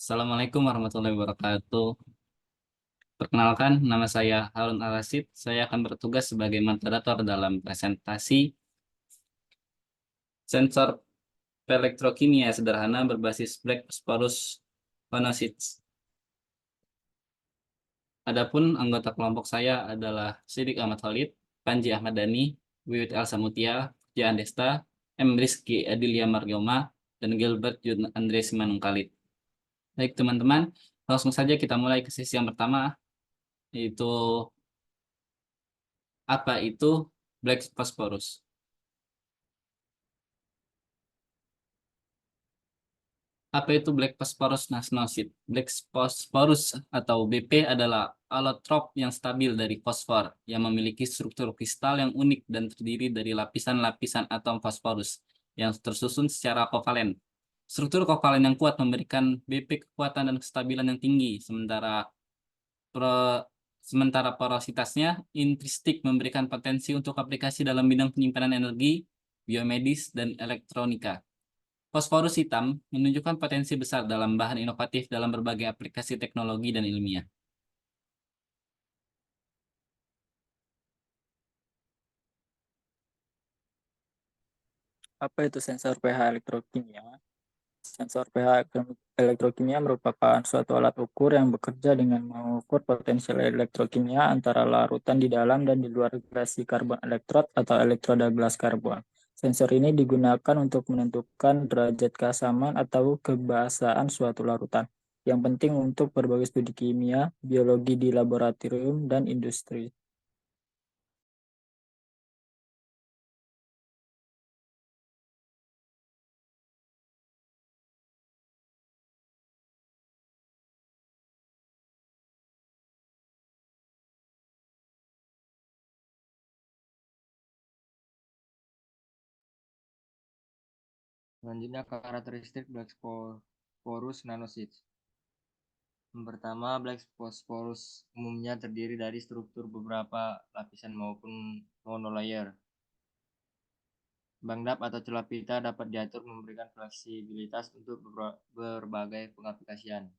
Assalamualaikum warahmatullahi wabarakatuh. Perkenalkan, nama saya Harun Al-Rasyid. Saya akan bertugas sebagai moderator dalam presentasi sensor elektrokimia sederhana berbasis Black Phosphorus Phonosits. Adapun anggota kelompok saya adalah Sidik Ahmad Khalid, Panji Ahmad Dhani, Wiwit Elsa Mutia, Jan Desta, M. Rizky Adilia Margioma, dan Gilbert Jun Andre Simanung Khalid. Baik teman-teman, langsung saja kita mulai ke sesi yang pertama, yaitu apa itu Black Phosphorus. Apa itu Black Phosphorus nanosheet? Black Phosphorus atau BP adalah allotrop yang stabil dari fosfor yang memiliki struktur kristal yang unik dan terdiri dari lapisan-lapisan atom fosforus yang tersusun secara kovalen. Struktur kovalen yang kuat memberikan BP kekuatan dan kestabilan yang tinggi, pro- sementara porositasnya intrinsik memberikan potensi untuk aplikasi dalam bidang penyimpanan energi, biomedis, dan elektronika. Fosforus hitam menunjukkan potensi besar dalam bahan inovatif dalam berbagai aplikasi teknologi dan ilmiah. Apa itu sensor pH elektrokimia? Sensor pH elektrokimia merupakan suatu alat ukur yang bekerja dengan mengukur potensial elektrokimia antara larutan di dalam dan di luar grasi karbon elektrod atau elektroda gelas karbon. Sensor ini digunakan untuk menentukan derajat keasaman atau kebasaan suatu larutan. Yang penting untuk berbagai studi kimia, biologi di laboratorium, dan industri. Selanjutnya karakteristik Black Phosphorus nanosheets. Yang pertama, Black Phosphorus umumnya terdiri dari struktur beberapa lapisan maupun monolayer. Bangdap atau celah pita dapat diatur memberikan fleksibilitas untuk berbagai pengaplikasian.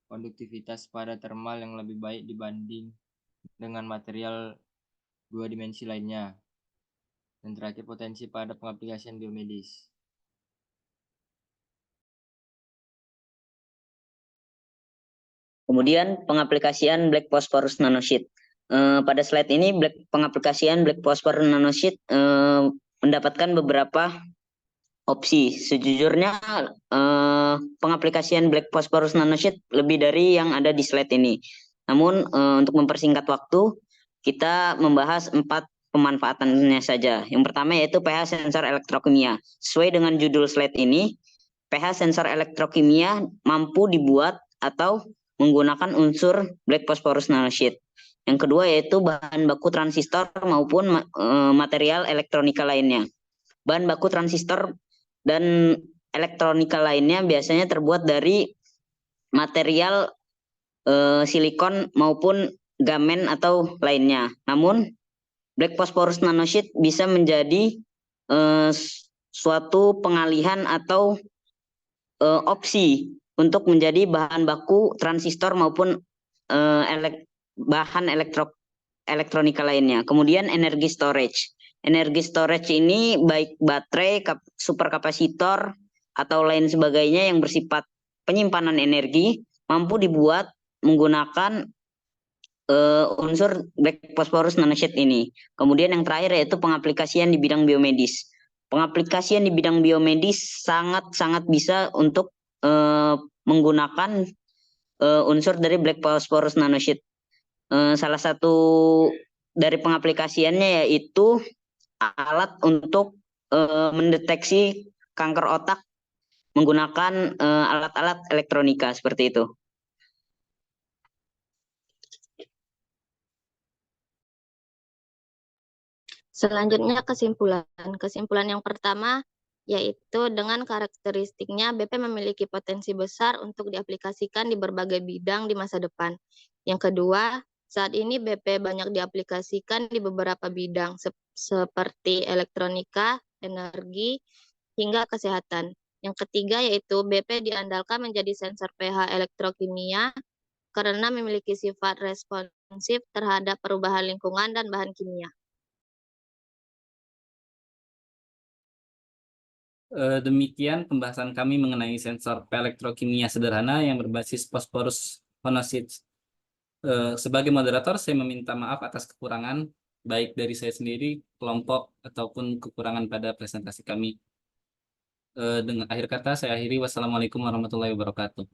Konduktivitas pada thermal yang lebih baik dibanding dengan material dua dimensi lainnya. Dan terakhir, potensi pada pengaplikasian biomedis. Kemudian pengaplikasian Black Phosphorus nanosheet. Pada slide ini pengaplikasian Black Phosphorus nanosheet mendapatkan beberapa opsi. Sejujurnya pengaplikasian Black Phosphorus nanosheet lebih dari yang ada di slide ini. Namun untuk mempersingkat waktu, kita membahas 4 pemanfaatannya saja. Yang pertama yaitu pH sensor elektrokimia. Sesuai dengan judul slide ini, pH sensor elektrokimia mampu dibuat atau menggunakan unsur Black Phosphorus nanosheet. Yang kedua yaitu bahan baku transistor maupun material elektronika lainnya. Bahan baku transistor dan elektronika lainnya biasanya terbuat dari material silikon maupun gamen atau lainnya. Namun Black Phosphorus nanosheet bisa menjadi suatu pengalihan atau opsi untuk menjadi bahan baku transistor maupun bahan elektronika lainnya. Kemudian energi storage. Energi storage ini baik baterai, superkapasitor, atau lain sebagainya yang bersifat penyimpanan energi mampu dibuat menggunakan unsur Black Phosphorus nanosheet ini. Kemudian yang terakhir yaitu pengaplikasian di bidang biomedis. Pengaplikasian di bidang biomedis sangat bisa untuk menggunakan unsur dari Black Phosphorus nanosheet. Salah satu dari pengaplikasiannya yaitu alat untuk mendeteksi kanker otak menggunakan alat-alat elektronika seperti itu. Selanjutnya kesimpulan. Kesimpulan yang pertama yaitu dengan karakteristiknya BP memiliki potensi besar untuk diaplikasikan di berbagai bidang di masa depan. Yang kedua, saat ini BP banyak diaplikasikan di beberapa bidang seperti elektronika, energi, hingga kesehatan. Yang ketiga yaitu BP diandalkan menjadi sensor pH elektrokimia karena memiliki sifat responsif terhadap perubahan lingkungan dan bahan kimia. Demikian pembahasan kami mengenai sensor elektrokimia sederhana yang berbasis fosforus monosid. Sebagai moderator, saya meminta maaf atas kekurangan, baik dari saya sendiri, kelompok, ataupun kekurangan pada presentasi kami. Dengan akhir kata, saya akhiri. Wassalamualaikum warahmatullahi wabarakatuh.